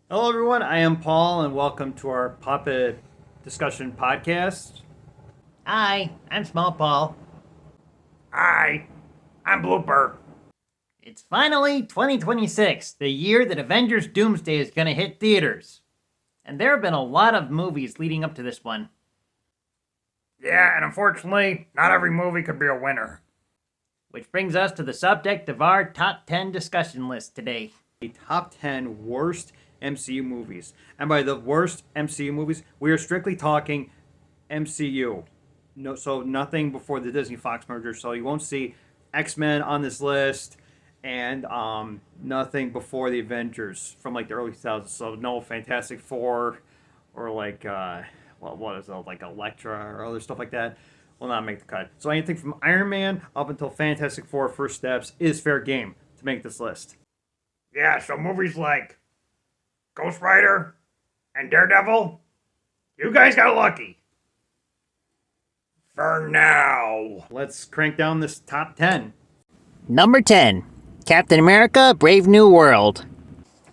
Hello, everyone. I am Paul, and welcome to our Puppet Discussion Podcast. Hi, I'm Small Paul. Hi, I'm Blooper. It's finally 2026, the year that Avengers Doomsday is going to hit theaters. And there have been a lot of movies leading up to this one. Yeah, and unfortunately, not every movie could be a winner. Which brings us to the subject of our top 10 discussion list today. The top 10 worst MCU movies. And by the worst MCU movies, we are strictly talking MCU. No, so nothing before the Disney Fox merger. So you won't see X-Men on this list, and nothing before the Avengers from like the early 2000s. So no Fantastic Four or like what is it, like Elektra or other stuff like that will not make the cut. So anything from Iron Man up until Fantastic Four First Steps is fair game to make this list. Yeah, so movies like Ghost Rider and Daredevil, you guys got lucky. For now. Let's crank down this top 10. Number 10, Captain America Brave New World.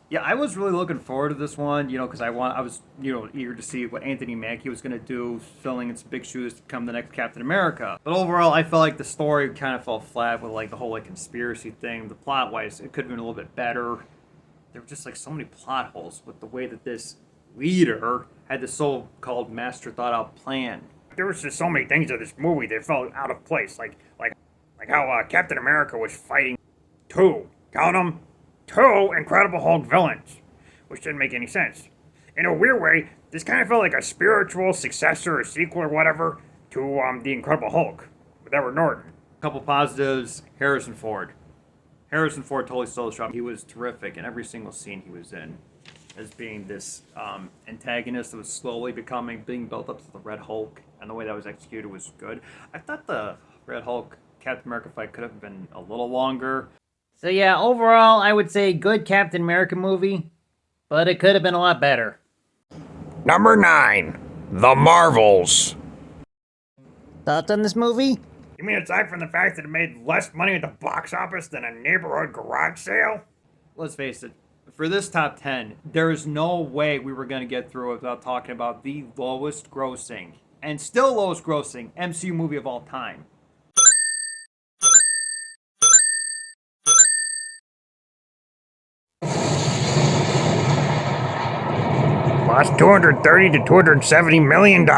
Yeah, I was really looking forward to this one, because I was, eager to see what Anthony Mackie was going to do, filling in some big shoes to become the next Captain America. But overall, I felt like the story kind of fell flat with like the whole like conspiracy thing. The plot-wise, it could have been a little bit better. There were just like so many plot holes with the way that this leader had this so-called master thought-out plan. There was just so many things in this movie that felt out of place, like how Captain America was fighting count 'em, two Incredible Hulk villains, which didn't make any sense. In a weird way, this kind of felt like a spiritual successor or sequel or whatever to the Incredible Hulk with Edward Norton. A couple positives: Harrison Ford. Harrison Ford totally stole the show. He was terrific in every single scene he was in, as being this antagonist that was slowly being built up to the Red Hulk, and the way that was executed was good. I thought the Red Hulk Captain America fight could have been a little longer. So yeah, overall, I would say good Captain America movie, but it could have been a lot better. Number 9, The Marvels. Thoughts on this movie? You mean aside from the fact that it made less money at the box office than a neighborhood garage sale? Let's face it, for this top 10, there is no way we were going to get through it without talking about the lowest grossing, and still lowest grossing, MCU movie of all time. Lost $230 to $270 million.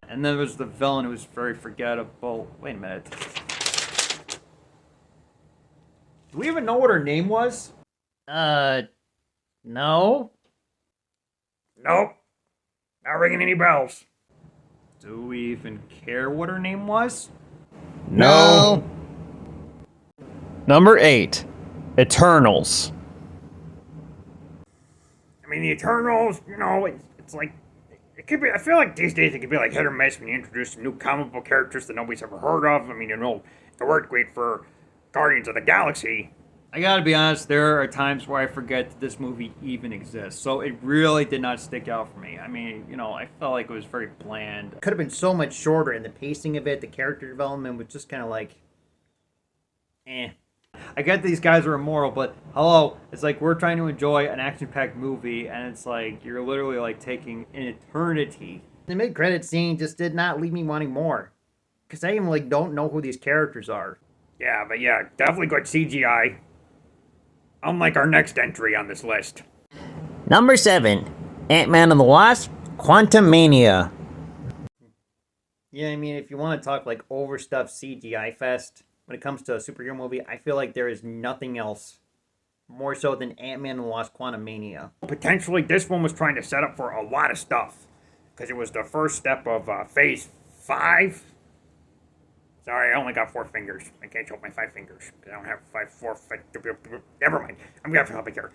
And then there was the villain who was very forgettable. Wait a minute. Do we even know what her name was? No. Nope. Not ringing any bells. Do we even care what her name was? No. Number 8, Eternals. I mean, the Eternals, it's like, it could be, I feel like these days it could be like hit or miss when you introduce some new comic book characters that nobody's ever heard of. I mean, it worked great for Guardians of the Galaxy. I gotta be honest, there are times where I forget that this movie even exists. So it really did not stick out for me. I mean, I felt like it was very bland. Could have been so much shorter in the pacing of it. The character development was just kind of like, eh. I get these guys are immoral, but hello, it's like we're trying to enjoy an action-packed movie, and it's like you're literally like taking an eternity. The mid-credit scene just did not leave me wanting more, because I even like don't know who these characters are. Yeah, definitely good CGI. Unlike our next entry on this list. Number 7, Ant-Man and the Wasp: Quantumania. Yeah, I mean, if you want to talk like overstuffed CGI fest, when it comes to a superhero movie, I feel like there is nothing else more so than Ant-Man and the Wasp: Quantumania. Potentially, this one was trying to set up for a lot of stuff, because it was the first step of Phase 5. Sorry, I only got 4 fingers. I can't show my 5 fingers, because I don't have 4. Never mind. I'm going to have to help here.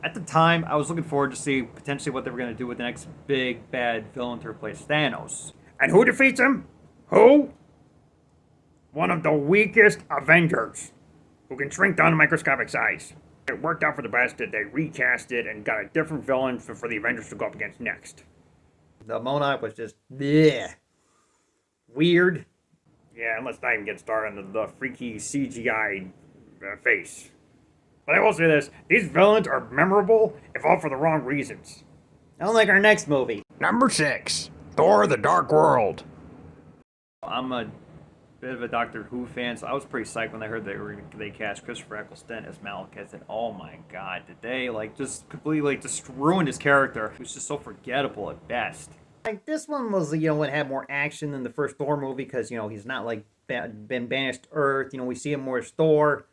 At the time, I was looking forward to see potentially what they were going to do with the next big bad villain to replace Thanos. And who defeats him? Who? One of the weakest Avengers, who can shrink down to microscopic size. It worked out for the best that they recast it and got a different villain for the Avengers to go up against next. The Monarch was just bleh. Weird. Yeah, and let's not even get started on the freaky CGI face. But I will say this, these villains are memorable, if all for the wrong reasons. Unlike our next movie. Number 6. Thor the Dark World. I'm a bit of a Doctor Who fan, so I was pretty psyched when I heard they cast Christopher Eccleston as Malekith. I said, "Oh my God, did they just completely just ruin his character? It was just so forgettable at best." Like, this one was, it had more action than the first Thor movie because, he's not, been banished to Earth. We see him more as Thor.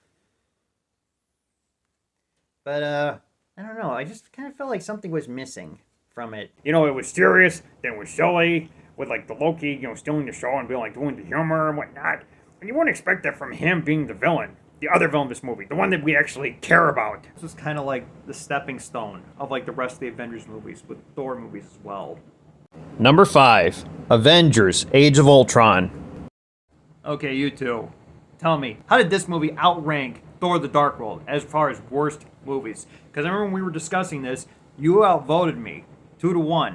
But, I don't know. I just kind of felt like something was missing from it. It was serious, then it was silly, with the Loki, stealing the show and being doing the humor and whatnot. And you wouldn't expect that from him being the villain. The other villain of this movie, the one that we actually care about. This was kind of like the stepping stone of the rest of the Avengers movies, with Thor movies as well. Number 5. Avengers Age of Ultron. Okay, you two, tell me, how did this movie outrank Thor the Dark World as far as worst movies? Because I remember when we were discussing this, you outvoted me 2-1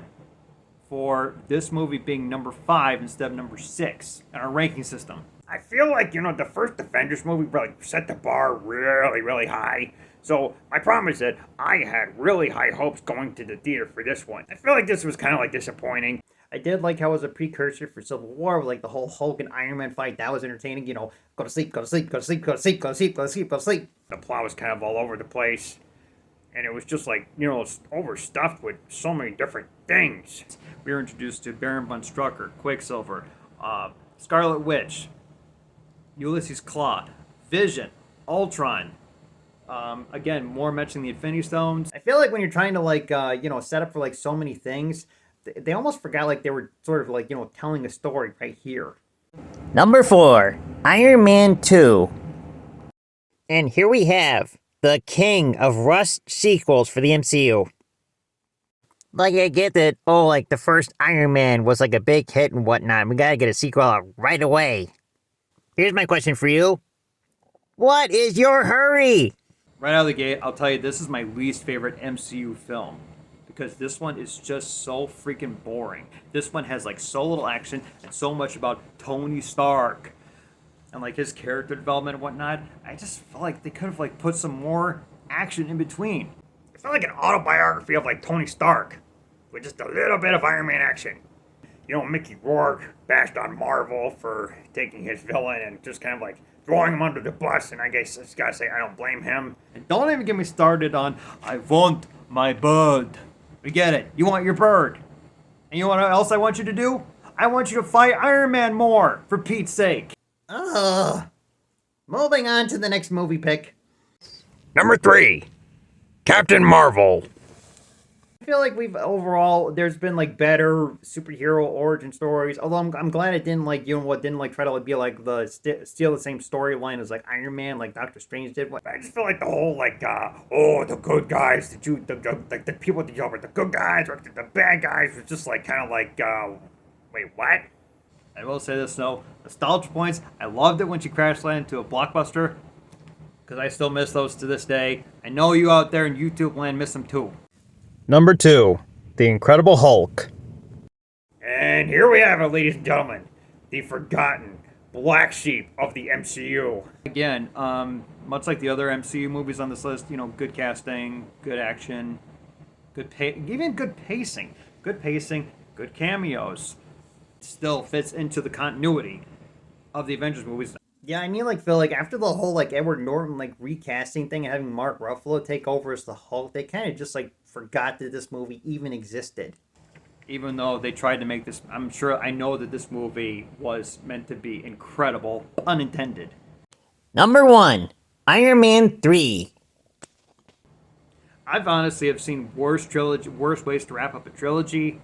for this movie being number 5 instead of number 6 in our ranking system. I feel like, the first Avengers movie really set the bar really, really high. So my problem is that I had really high hopes going to the theater for this one. I feel like this was kind of disappointing. I did like how it was a precursor for Civil War, with the whole Hulk and Iron Man fight. That was entertaining. Go to sleep, go to sleep, go to sleep, go to sleep, go to sleep, go to sleep, go to sleep. The plot was kind of all over the place. And it was just overstuffed with so many different things. We were introduced to Baron von Strucker, Quicksilver, Scarlet Witch, Ulysses Claw, Vision, Ultron. Again, more mentioning the Infinity Stones. I feel like when you're trying to set up for so many things, they almost forgot they were sort of telling a story right here. Number 4, Iron Man 2. And here we have the king of rust sequels for the MCU. I get that, the first Iron Man was a big hit and whatnot. We gotta get a sequel out right away. Here's my question for you. What is your hurry? Right out of the gate, I'll tell you, this is my least favorite MCU film. Because this one is just so freaking boring. This one has so little action and so much about Tony Stark and his character development and whatnot. I just felt like they could have put some more action in between. It felt like an autobiography of Tony Stark, with just a little bit of Iron Man action. Mickey Rourke bashed on Marvel for taking his villain and just kind of throwing him under the bus, and I guess I just gotta say I don't blame him. And don't even get me started on, I want my bird. We get it. You want your bird. And you know what else I want you to do? I want you to fight Iron Man more, for Pete's sake. Ugh. Moving on to the next movie pick. Number 3. Captain Marvel. I feel like there's been better superhero origin stories. Although I'm glad it didn't try to be steal the same storyline as Iron Man, Doctor Strange did. I just feel the whole the good guys, the people that are the good guys or the bad guys was just wait, what? I will say this though, nostalgia points. I loved it when she crash landed into a blockbuster, because I still miss those to this day. I know you out there in YouTube land miss them too. Number 2. The Incredible Hulk. And here we have it, ladies and gentlemen, the forgotten black sheep of the MCU. Again, much like the other MCU movies on this list, good casting, good action, even good pacing, good cameos. Still fits into the continuity of the Avengers movies. Yeah, I mean, Phil, after the whole, Edward Norton, recasting thing and having Mark Ruffalo take over as the Hulk, they kind of just, forgot that this movie even existed. Even though they tried to make this, I know that this movie was meant to be incredible, unintended. Number 1, Iron Man 3. I've honestly have seen worse ways to wrap up a trilogy.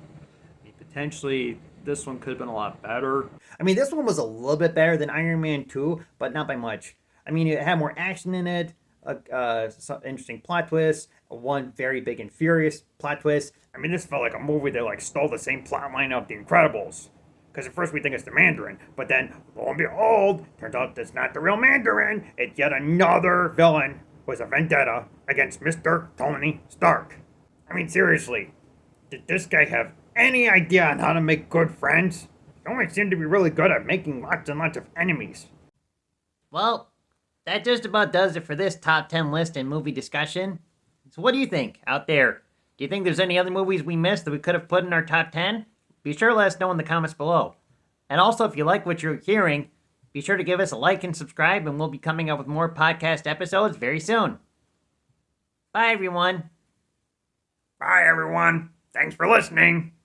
Potentially, this one could have been a lot better. I mean, this one was a little bit better than Iron Man 2, but not by much. I mean, it had more action in it, some interesting plot twists, one very big and furious plot twist. I mean, this felt like a movie that stole the same plot line of The Incredibles. Because at first we think it's the Mandarin, but then, lo and behold, turns out that's not the real Mandarin. It's yet another villain with a vendetta against Mr. Tony Stark. I mean, seriously, did this guy have any idea on how to make good friends? He only seemed to be really good at making lots and lots of enemies. Well, that just about does it for this top 10 list and movie discussion. So what do you think out there? Do you think there's any other movies we missed that we could have put in our top 10? Be sure to let us know in the comments below. And also, if you like what you're hearing, be sure to give us a like and subscribe, and we'll be coming up with more podcast episodes very soon. Bye, everyone. Bye, everyone. Thanks for listening.